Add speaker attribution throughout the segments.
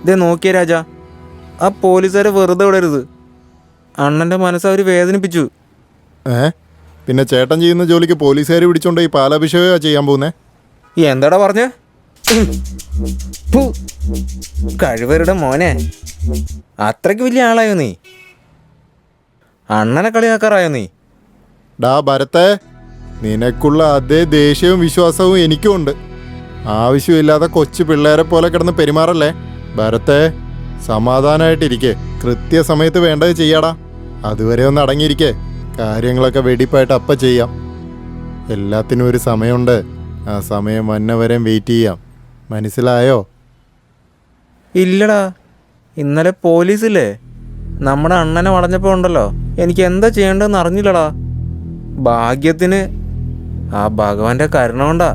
Speaker 1: ഇതേ നോക്കിയ രാജ, ആ പോലീസുകാരെ വെറുതെ വിടരുത്. അണ്ണൻ്റെ മനസ്സ് അവർ വേദനിപ്പിച്ചു.
Speaker 2: പിന്നെ ചേട്ടൻ ചെയ്യുന്ന ജോലിക്ക് പോലീസുകാർ പിടിച്ചോണ്ട് ഈ പാലാഭിഷേകം ചെയ്യാൻ പോകുന്നേ?
Speaker 1: എന്താടാ പറഞ്ഞേ? കഴിവരുടെ മോനെ, അത്രയ്ക്ക് വലിയ ആളായോ നീ? അണ്ണനെ കളിയാക്കാറായോ നീ?
Speaker 2: ഡാ ഭരത്തെ, നിനക്കുള്ള അതേ ദേഷ്യവും വിശ്വാസവും എനിക്കും ഉണ്ട്. ആവശ്യമില്ലാതെ കൊച്ചു പിള്ളേരെ പോലെ കിടന്ന് പെരുമാറല്ലേ. ഭരത്തെ, സമാധാനമായിട്ടിരിക്കെ. കൃത്യസമയത്ത് വേണ്ടത് ചെയ്യാടാ. അതുവരെ ഒന്ന് അടങ്ങിയിരിക്കേ. കാര്യങ്ങളൊക്കെ വെടിപ്പായിട്ട് അപ്പം ചെയ്യാം. എല്ലാത്തിനും ഒരു സമയമുണ്ട്. ആ സമയം വന്നവരെയും വെയിറ്റ് ചെയ്യാം. മനസ്സിലായോ?
Speaker 1: ഇല്ലടാ, ഇന്നലെ പോലീസില്ലേ നമ്മുടെ അണ്ണനെ വളഞ്ഞപ്പോൾ ഉണ്ടല്ലോ, എനിക്ക് എന്താ ചെയ്യേണ്ടതെന്ന് അറിഞ്ഞില്ലടാ. ഭാഗ്യത്തിന് ആ ഭഗവാന്റെ കരുണ കൊണ്ടാ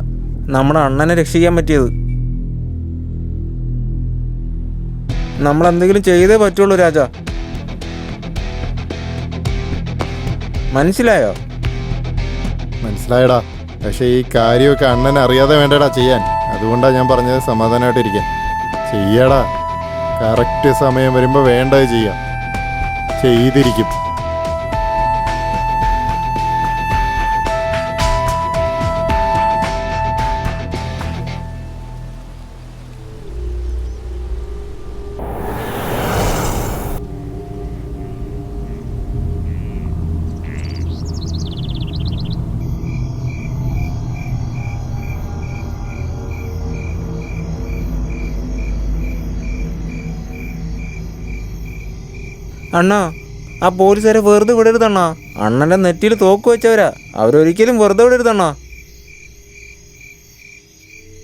Speaker 1: നമ്മുടെ അണ്ണനെ രക്ഷിക്കാൻ പറ്റിയത്. നമ്മളെന്തെങ്കിലും ചെയ്തേ പറ്റുള്ളൂ രാജ. മനസ്സിലായോ?
Speaker 2: മനസ്സിലായടാ. പക്ഷേ ഈ കാര്യമൊക്കെ അണ്ണനെ അറിയാതെ വേണ്ടടാ ചെയ്യാൻ. അതുകൊണ്ടാണ് ഞാൻ പറഞ്ഞത് സമാധാനമായിട്ടിരിക്കാൻ. ചെയ്യടാ. കറക്റ്റ് സമയം വരുമ്പോൾ വേണ്ടത് ചെയ്യാം. ചെയ്തിരിക്കും.
Speaker 1: അണ്ണാ, ആ പോലീസുകാരെ വെറുതെ വിടരുതണ്ണാ. അണ്ണൻ്റെ നെറ്റിയിൽ തോക്ക് വെച്ചവരാ. അവരൊരിക്കലും വെറുതെ വിടരുതണ്ണാ.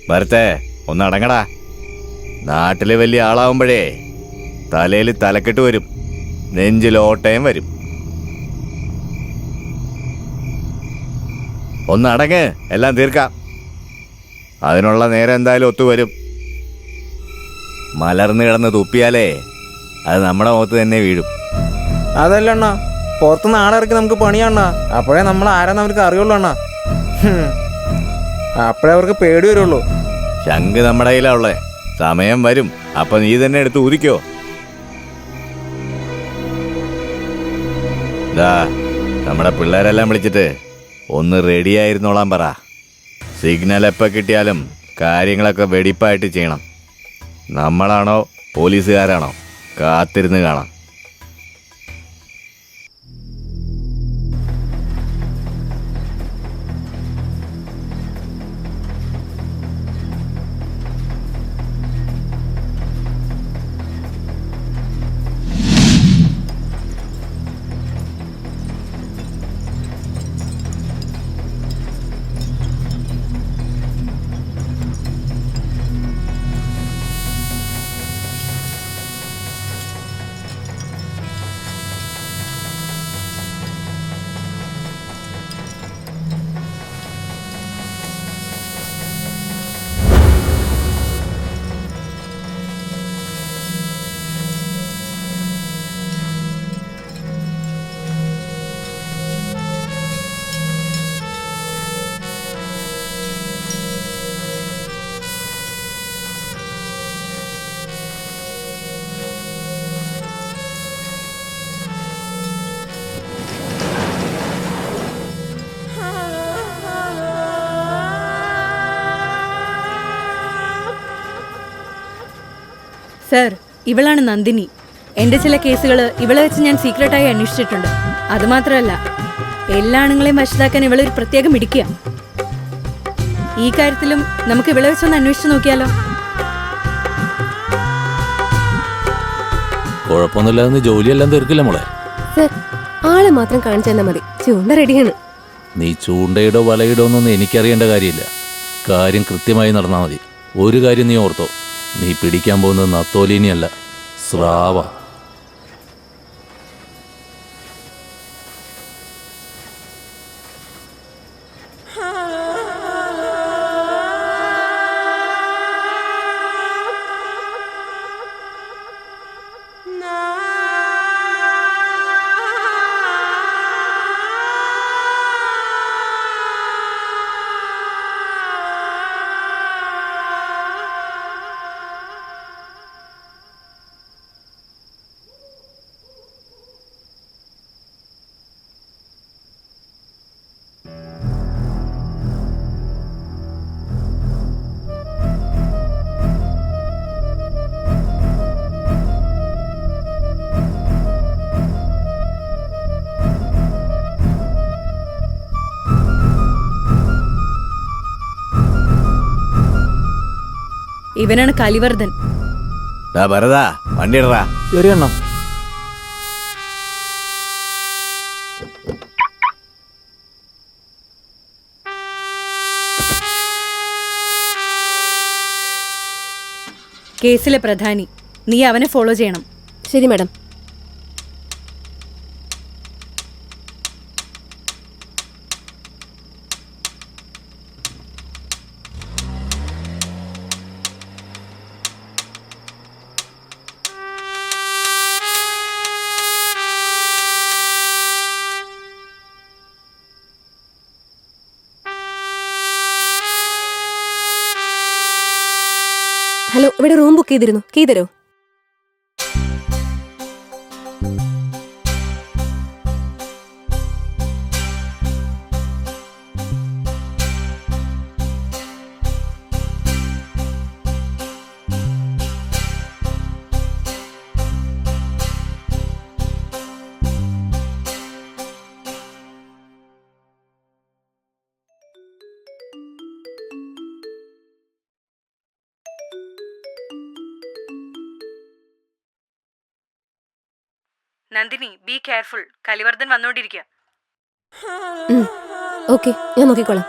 Speaker 3: ഭരത്തെ, ഒന്നടങ്ങടാ. നാട്ടില് വലിയ ആളാവുമ്പോഴേ തലയിൽ തലക്കെട്ട് വരും, നെഞ്ചിൽ ഓട്ടയും വരും. ഒന്നടങ്ങ്, എല്ലാം തീർക്കാം. അതിനുള്ള നേരം എന്തായാലും ഒത്തുവരും. മലർന്ന് കിടന്ന് തുപ്പിയാലേ അത് നമ്മുടെ മുഖത്ത് തന്നെ വീഴും.
Speaker 1: അതല്ല അണ്ണാ, പുറത്തുനിന്ന് ആളിറക്കി നമുക്ക് പണിയാണ്ണാ. അപ്പോഴേ നമ്മൾ ആരാന്ന് അവർക്ക് അറിയുള്ളൂ അണ്ണാ. അപ്പോഴേ അവർക്ക് പേടി വരുള്ളൂ.
Speaker 3: ശംഖ് നമ്മുടെ കയ്യിലാ ഉള്ളേ. സമയം വരും, അപ്പൊ നീ തന്നെ എടുത്ത് ഊതിക്കോ. നമ്മുടെ പിള്ളേരെല്ലാം വിളിച്ചിട്ട് ഒന്ന് റെഡിയായിരുന്നോളാൻ പറ. സിഗ്നൽ എപ്പോൾ കിട്ടിയാലും കാര്യങ്ങളൊക്കെ വെടിപ്പായിട്ട് ചെയ്യണം. നമ്മളാണോ പോലീസുകാരാണോ കാത്തിരുന്ന് കാണാം.
Speaker 4: സർ, ഇവളാണ് നന്ദിനി. എൻ്റെ ചില കേസുകൾ ഇവളെ വെച്ച് ഞാൻ സീക്രട്ടായി അന്വേഷിച്ചിട്ടുണ്ട്. അതുമാത്രമല്ല, എല്ലാ ആണുങ്ങളെയും വശത്താക്കാൻ ഇവളൊരു പ്രത്യേകം മിടിക്കുക. ഈ കാര്യത്തിലും നമുക്ക് ഇവളെ വെച്ചൊന്ന് അന്വേഷിച്ച് നോക്കിയാലോ?
Speaker 5: കുഴപ്പമൊന്നുമില്ലാതെ ജോലിയെല്ലാം തീർക്കില്ല മോളെ.
Speaker 6: സർ, ആളെ മാത്രം കാണിച്ചു തന്നാൽ മതി. ചൂണ്ട റെഡിയാണ്.
Speaker 5: നീ ചൂണ്ടയിടോ വലയിടോ എന്നൊന്നും എനിക്കറിയേണ്ട കാര്യമില്ല. കാര്യം കൃത്യമായി നടന്നാൽ മതി. ഒരു കാര്യം നീ ഓർത്തോ, നീ പിടിക്കാൻ പോകുന്നത് നത്തോലീനിയല്ല, സ്രാവ.
Speaker 4: ഇവനാണ് കലിവർദ്ധൻ.
Speaker 3: ഭരതാ വണ്ടി ഇടറാ.
Speaker 1: ശരി അണ്ണ.
Speaker 4: കേസിലെ പ്രധാനി, നീ അവനെ ഫോളോ ചെയ്യണം.
Speaker 6: ശരി മാഡം. ഹലോ, ഇവിടെ റൂം ബുക്ക് ചെയ്തിരുന്നു. കീ തരോ?
Speaker 4: Nandini, be careful. കലിവർദ്ധൻ വന്നോണ്ടിരിക്കുക.
Speaker 6: ഓക്കെ, ഞാൻ നോക്കിക്കോളാം.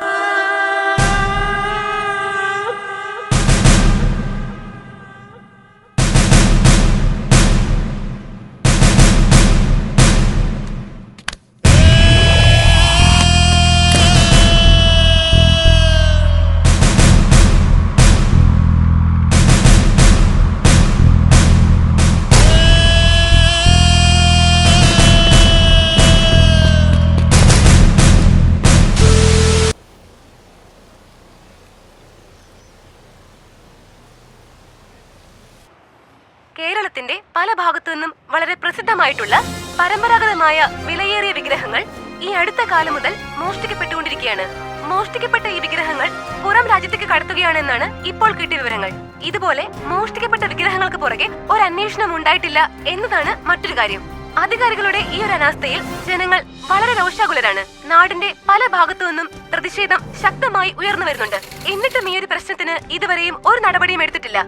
Speaker 7: കേരളത്തിന്റെ പല ഭാഗത്തു നിന്നും വളരെ പ്രസിദ്ധമായിട്ടുള്ള പരമ്പരാഗതമായ വിലയേറിയ വിഗ്രഹങ്ങൾ ഈ അടുത്ത കാലം മുതൽ മോഷ്ടിക്കപ്പെട്ടുകൊണ്ടിരിക്കുകയാണ്. മോഷ്ടിക്കപ്പെട്ട ഈ വിഗ്രഹങ്ങൾ പുറം രാജ്യത്തേക്ക് കടത്തുകയാണെന്നാണ് ഇപ്പോൾ കിട്ടിയ വിവരങ്ങൾ. ഇതുപോലെ മോഷ്ടിക്കപ്പെട്ട വിഗ്രഹങ്ങൾക്ക് പുറകെ ഒരു അന്വേഷണം ഉണ്ടായിട്ടില്ല എന്നതാണ് മറ്റൊരു കാര്യം. അധികാരികളുടെ ഈ ഒരു അനാസ്ഥയിൽ ജനങ്ങൾ വളരെ രോഷാകുലരാണ്. നാടിന്റെ പല ഭാഗത്തു നിന്നും പ്രതിഷേധം ശക്തമായി ഉയർന്നു വരുന്നുണ്ട്. എന്നിട്ടും ഈ ഒരു പ്രശ്നത്തിന് ഇതുവരെയും ഒരു നടപടിയും എടുത്തിട്ടില്ല.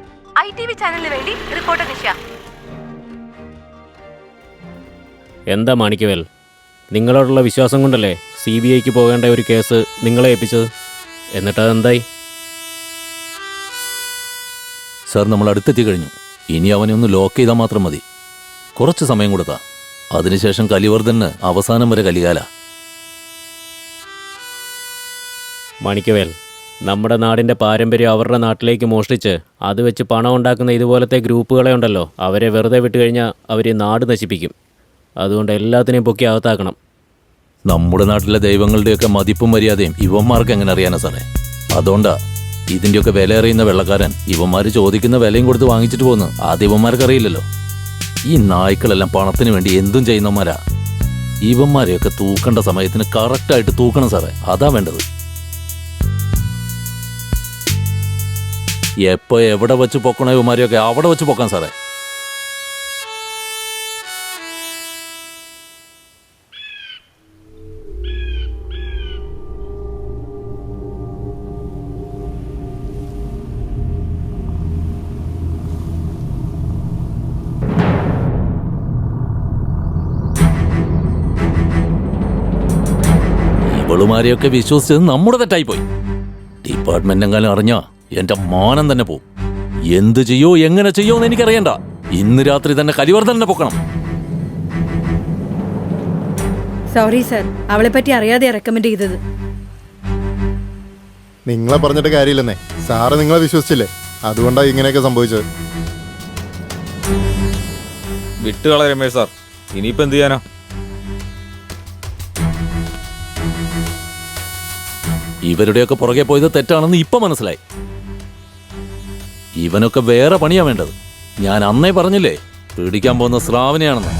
Speaker 7: ITV ചാനലിന് വേണ്ടി റിപ്പോർട്ടർ നിഷ.
Speaker 8: എന്താ മാണിക്കവേൽ, നിങ്ങളോടുള്ള വിശ്വാസം കൊണ്ടല്ലേ CBIക്ക് പോകേണ്ട ഒരു കേസ് നിങ്ങളെ ഏൽപ്പിച്ചത്? എന്നിട്ടതെന്തായി?
Speaker 5: സാർ, നമ്മൾ അടുത്തെത്തി കഴിഞ്ഞു. ഇനി അവനെ ഒന്ന് ലോക്ക് ചെയ്താൽ മാത്രം മതി. കുറച്ച് സമയം കൊടുത്താ. അതിനുശേഷം കലിവർദ്ധന് അവസാനം വരെ കലികാല.
Speaker 8: മാണിക്കവേൽ, നമ്മുടെ നാടിൻ്റെ പാരമ്പര്യം അവരുടെ നാട്ടിലേക്ക് മോഷ്ടിച്ച് അത് വെച്ച് പണം ഉണ്ടാക്കുന്ന ഇതുപോലത്തെ ഗ്രൂപ്പുകളെ ഉണ്ടല്ലോ, അവരെ വെറുതെ വിട്ടുകഴിഞ്ഞാൽ അവർ നാട് നശിപ്പിക്കും. അതുകൊണ്ട് എല്ലാത്തിനെയും പൊക്കി അകത്താക്കണം.
Speaker 5: നമ്മുടെ നാട്ടിലെ ദൈവങ്ങളുടെയൊക്കെ മതിപ്പും മര്യാദയും ഇവന്മാർക്ക് എങ്ങനെ അറിയാനാ സാറേ? അതുകൊണ്ടാ ഇതിൻ്റെയൊക്കെ വില അറിയുന്ന വെള്ളക്കാരൻ ഇവന്മാർ ചോദിക്കുന്ന വിലയും കൊടുത്ത് വാങ്ങിച്ചിട്ട് പോകുന്നു. ആദ്യം ഇവന്മാർക്ക് അറിയില്ലല്ലോ. ഈ നായ്ക്കളെല്ലാം പണത്തിന് വേണ്ടി എന്തും ചെയ്യുന്നവന്മാരാ. ഇവന്മാരെയൊക്കെ തൂക്കേണ്ട സമയത്തിന് കറക്റ്റായിട്ട് തൂക്കണം സാറേ. അതാ വേണ്ടത്. എപ്പോൾ എവിടെ വെച്ച് പൊക്കണോ ഇവന്മാരെയൊക്കെ അവിടെ വെച്ച് പൊക്കാൻ സാറേ. ഇവളുമാരെയൊക്കെ വിശ്വസിച്ചത് നമ്മുടെ തെറ്റായിപ്പോയി. ഡിപ്പാർട്ട്മെന്റ് എങ്ങാനും അറിഞ്ഞാ എന്റെ മാനം തന്നെ പോവും. എന്ത് ചെയ്യോ എങ്ങനെ ചെയ്യോ എന്ന് എനിക്കറിയണ്ട. ഇന്ന് രാത്രി തന്നെ കലിവർദ്ധനെ പൊക്കണം.
Speaker 4: സോറി സർ, അവളെ പറ്റി അറിയാതെ റെക്കമെൻഡ് ചെയ്തത്.
Speaker 2: നിങ്ങളെ പറഞ്ഞിട്ട് കാര്യമില്ലെന്നേ. സാറ് നിങ്ങളെ വിശ്വസിച്ചില്ലേ? അതുകൊണ്ടാണ് ഇങ്ങനെയൊക്കെ സംഭവിച്ചത്.
Speaker 1: വിട്ടുകള രമേശ് സാർ, ഇനിയിപ്പോ എന്ത് ചെയ്യാനാ?
Speaker 5: ഇവരുടെയൊക്കെ പുറകെ പോയത് തെറ്റാണെന്ന് ഇപ്പൊ മനസ്സിലായി. ഇവനൊക്കെ വേറെ പണിയാ വേണ്ടത്. ഞാൻ അന്നേ പറഞ്ഞില്ലേ പിടിക്കാൻ പോകുന്ന സ്രാവിനെയാണെന്ന്.